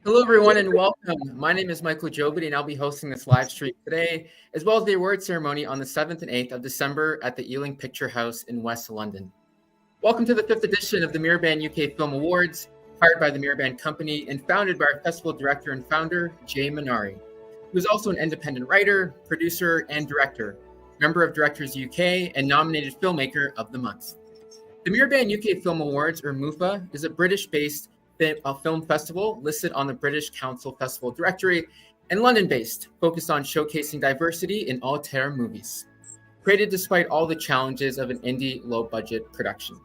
Hello, everyone, and welcome. My name is Michael Jobity, and I'll be hosting this live stream today, as well as the award ceremony on the 7th and 8th of December at the Ealing Picture House in West London. Welcome to the 5th edition of the Miraband UK Film Awards, hired by the Miraband Company and founded by our festival director and founder, Jay Manari, who is also an independent writer, producer, and director, member of Directors UK, and nominated Filmmaker of the Month. The Miraband UK Film Awards, or MUFA, is a British-based film festival listed on the British Council Festival Directory and London-based, focused on showcasing diversity in all-terror movies, created despite all the challenges of an indie low-budget production.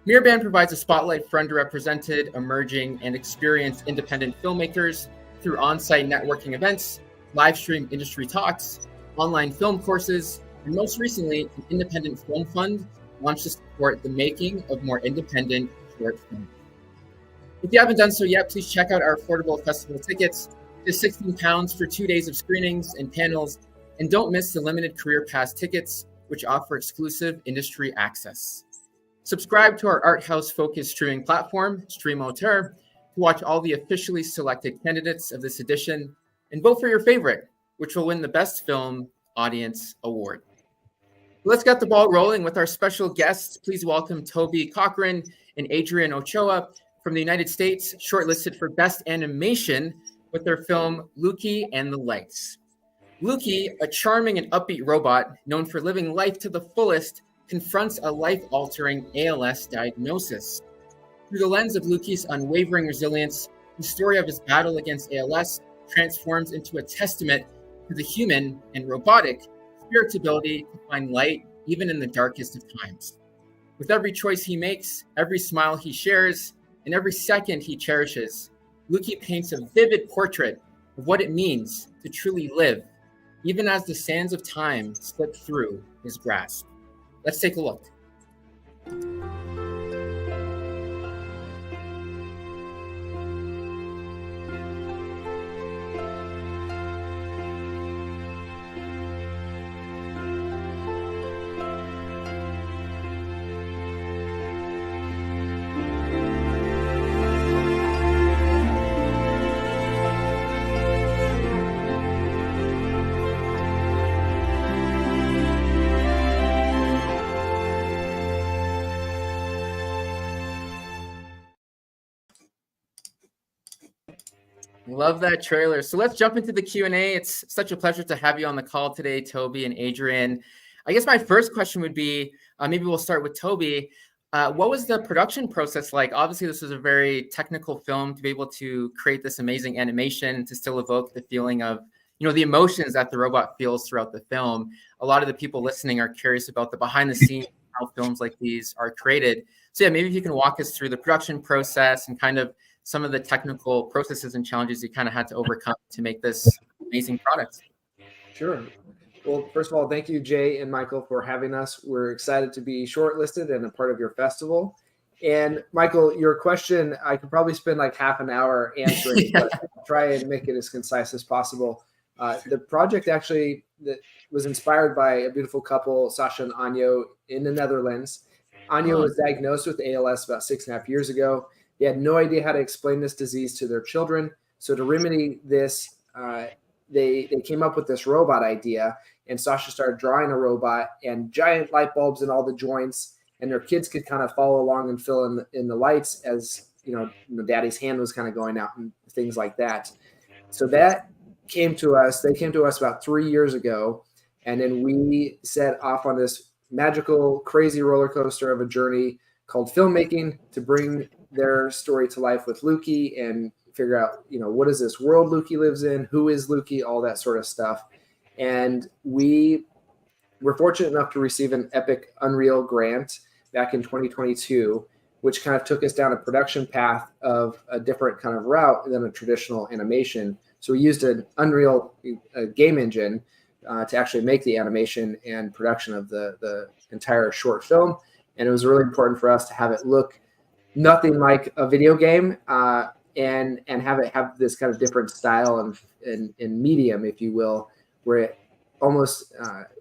Miraband provides a spotlight for underrepresented, emerging, and experienced independent filmmakers through on-site networking events, live-stream industry talks, online film courses, and most recently, an independent film fund launched to support the making of more independent short films. If you haven't done so yet, please check out our affordable festival tickets. Just £16 for 2 days of screenings and panels. And don't miss the limited Career Pass tickets, which offer exclusive industry access. Subscribe to our art house-focused streaming platform, Stream Auteur, to watch all the officially selected candidates of this edition and vote for your favorite, which will win the Best Film Audience Award. Let's get the ball rolling with our special guests. Please welcome Toby, Cochran, and Adrian, Ochoa, from the United States, shortlisted for Best Animation with their film LUKi and the Lights. LUKi, a charming and upbeat robot known for living life to the fullest, confronts a life-altering ALS diagnosis. Through the lens of LUKi's unwavering resilience, the story of his battle against ALS transforms into a testament to the human and robotic spirit's ability to find light even in the darkest of times. With every choice he makes, every smile he shares, and every second he cherishes, LUKi paints a vivid portrait of what it means to truly live, even as the sands of time slip through his grasp. Let's take a look. Love that trailer. So let's jump into the Q&A. It's such a pleasure to have you on the call today, Toby and Adrian. I guess my first question would be, maybe we'll start with Toby. What was the production process like? Obviously, this was a very technical film to be able to create this amazing animation to still evoke the feeling of, the emotions that the robot feels throughout the film. A lot of the people listening are curious about the behind the scenes, how films like these are created. So yeah, maybe if you can walk us through the production process and kind of some of the technical processes and challenges you kind of had to overcome to make this amazing product. Sure. Well, first of all, thank you, Jay and Michael, for having us. We're excited to be shortlisted and a part of your festival. And Michael, your question, I could probably spend like half an hour answering, but I'll try and make it as concise as possible. The project actually that was inspired by a beautiful couple, Sasha and Anjo, in the Netherlands. Anjo was diagnosed with ALS about 6.5 years ago. They had no idea how to explain this disease to their children. So to remedy this, they came up with this robot idea, and Sasha started drawing a robot and giant light bulbs in all the joints, and their kids could kind of follow along and fill in the lights as, daddy's hand was kind of going out and things like that. So that came to us. They came to us about 3 years ago, and then we set off on this magical, crazy roller coaster of a journey called filmmaking to bring their story to life with LUKi and figure out, what is this world LUKi lives in? Who is LUKi? All that sort of stuff. And we were fortunate enough to receive an Epic Unreal grant back in 2022, which kind of took us down a production path of a different kind of route than a traditional animation. So we used an Unreal game engine to actually make the animation and production of the entire short film. And it was really important for us to have it look nothing like a video game and have it have this kind of different style and medium, if you will, where it almost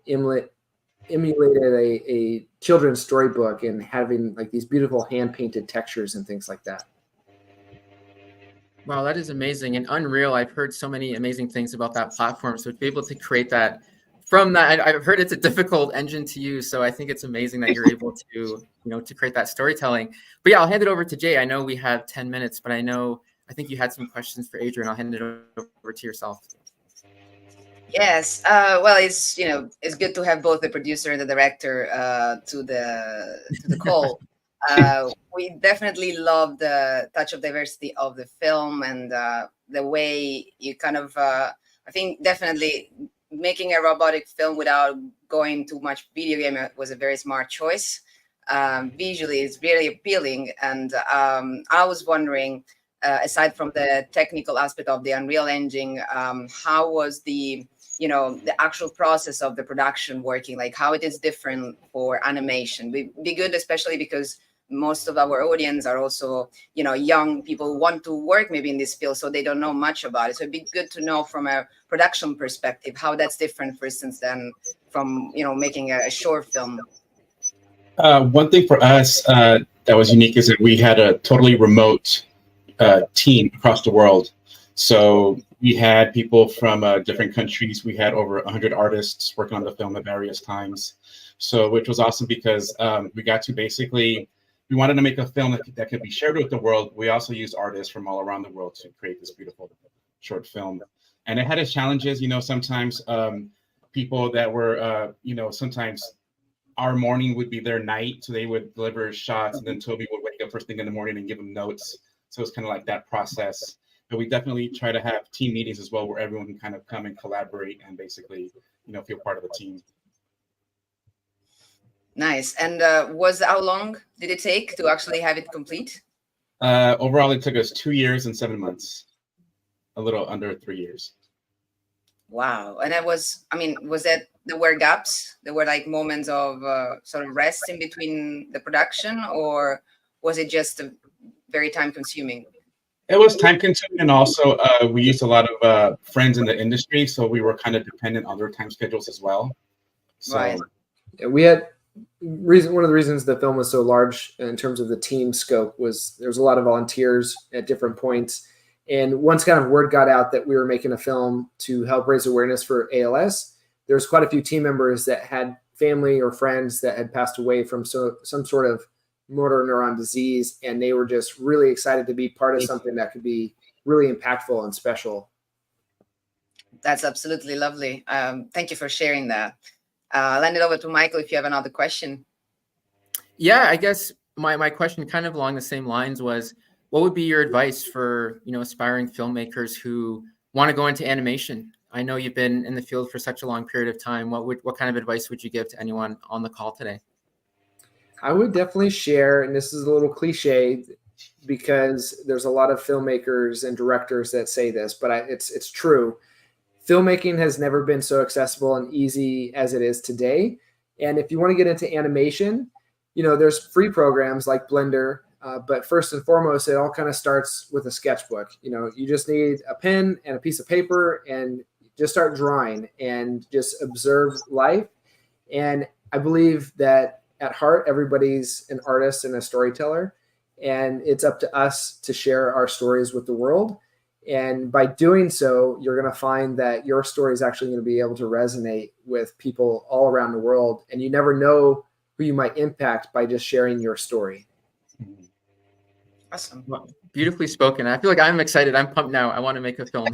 emulated a children's storybook and having like these beautiful hand-painted textures and things like that. Wow, that is amazing and unreal. I've heard so many amazing things about that platform. So to be able to create that from that, I've heard it's a difficult engine to use. So I think it's amazing that you're able to, to create that storytelling. But yeah, I'll hand it over to Jay. I know we have 10 minutes, but I think you had some questions for Adrian. I'll hand it over to yourself. Yes. Well, it's good to have both the producer and the director to the call. We definitely love the touch of diversity of the film and the way you kind of. I think definitely making a robotic film without going too much video game was a very smart choice. Visually, it's really appealing, and I was wondering, aside from the technical aspect of the Unreal Engine, how was the actual process of the production working, like how it is different for animation? Be good, especially because most of our audience are also young people who want to work maybe in this field, so they don't know much about it. So it'd be good to know from a production perspective how that's different, for instance, than from making a short film. One thing for us that was unique is that we had a totally remote team across the world. So we had people from different countries. We had over 100 artists working on the film at various times. So which was awesome because we got to basically, we wanted to make a film that could be shared with the world. We also used artists from all around the world to create this beautiful short film. And it had its challenges, sometimes people that were, sometimes our morning would be their night. So they would deliver shots and then Toby would wake up first thing in the morning and give them notes. So it's kind of like that process. But we definitely try to have team meetings as well, where everyone can kind of come and collaborate and basically, feel part of the team. Nice. And how long did it take to actually have it complete? Overall, it took us 2 years and 7 months, a little under 3 years. Wow. And was that there were gaps? There were like moments of sort of rest in between the production, or was it just very time consuming? It was time consuming, and also we used a lot of friends in the industry, so we were kind of dependent on their time schedules as well. So, right. We had one of the reasons the film was so large in terms of the team scope was there was a lot of volunteers at different points. And once kind of word got out that we were making a film to help raise awareness for ALS, there's quite a few team members that had family or friends that had passed away from some sort of motor neuron disease, and they were just really excited to be part of something that could be really impactful and special. That's absolutely lovely. Thank you for sharing that. I'll hand it over to Michael if you have another question. Yeah, I guess my question kind of along the same lines was, what would be your advice for, aspiring filmmakers who want to go into animation? I know you've been in the field for such a long period of time. What kind of advice would you give to anyone on the call today? I would definitely share, and this is a little cliche because there's a lot of filmmakers and directors that say this, but it's true. Filmmaking has never been so accessible and easy as it is today. And if you want to get into animation, there's free programs like Blender, but first and foremost, it all kind of starts with a sketchbook. You just need a pen and a piece of paper and just start drawing and just observe life. And I believe that at heart, everybody's an artist and a storyteller, and it's up to us to share our stories with the world. And by doing so, you're going to find that your story is actually going to be able to resonate with people all around the world. And you never know who you might impact by just sharing your story. Awesome. Well, beautifully spoken. I feel like I'm excited. I'm pumped now. I want to make a film.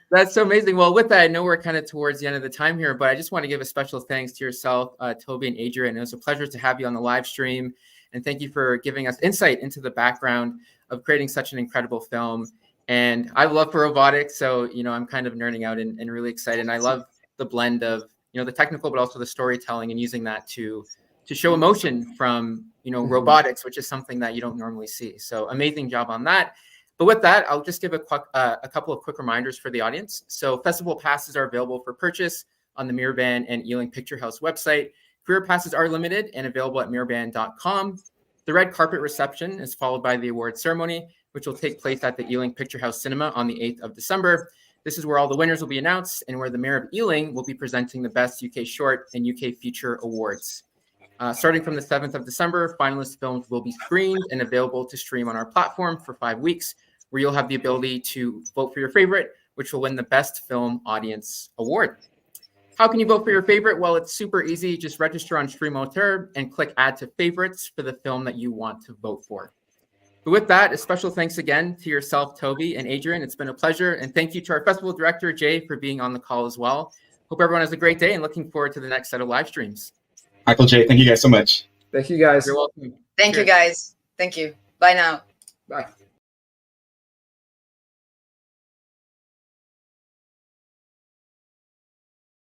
That's so amazing. Well, with that, I know we're kind of towards the end of the time here, but I just want to give a special thanks to yourself, Toby and Adrian. It was a pleasure to have you on the live stream. And thank you for giving us insight into the background of creating such an incredible film. And I love robotics, so, I'm kind of nerding out and really excited. And I love the blend of, the technical, but also the storytelling and using that to show emotion from, robotics, which is something that you don't normally see. So amazing job on that. But with that, I'll just give a couple of quick reminders for the audience. So festival passes are available for purchase on the Miraband and Ealing Picture House website. Career passes are limited and available at miraband.com. The red carpet reception is followed by the award ceremony, which will take place at the Ealing Picture House Cinema on the 8th of December. This is where all the winners will be announced and where the Mayor of Ealing will be presenting the Best UK Short and UK Feature Awards. Starting from the 7th of December, finalist films will be screened and available to stream on our platform for 5 weeks, where you'll have the ability to vote for your favorite, which will win the Best Film Audience Award. How can you vote for your favorite? Well, it's super easy. Just register on Streamoter and click Add to Favorites for the film that you want to vote for. But with that, a special thanks again to yourself, Toby and Adrian. It's been a pleasure. And thank you to our festival director, Jay, for being on the call as well. Hope everyone has a great day and looking forward to the next set of live streams. Michael, Jay, thank you guys so much. Thank you, guys. You're welcome. Thank you, guys. Thank you. Bye now. Bye.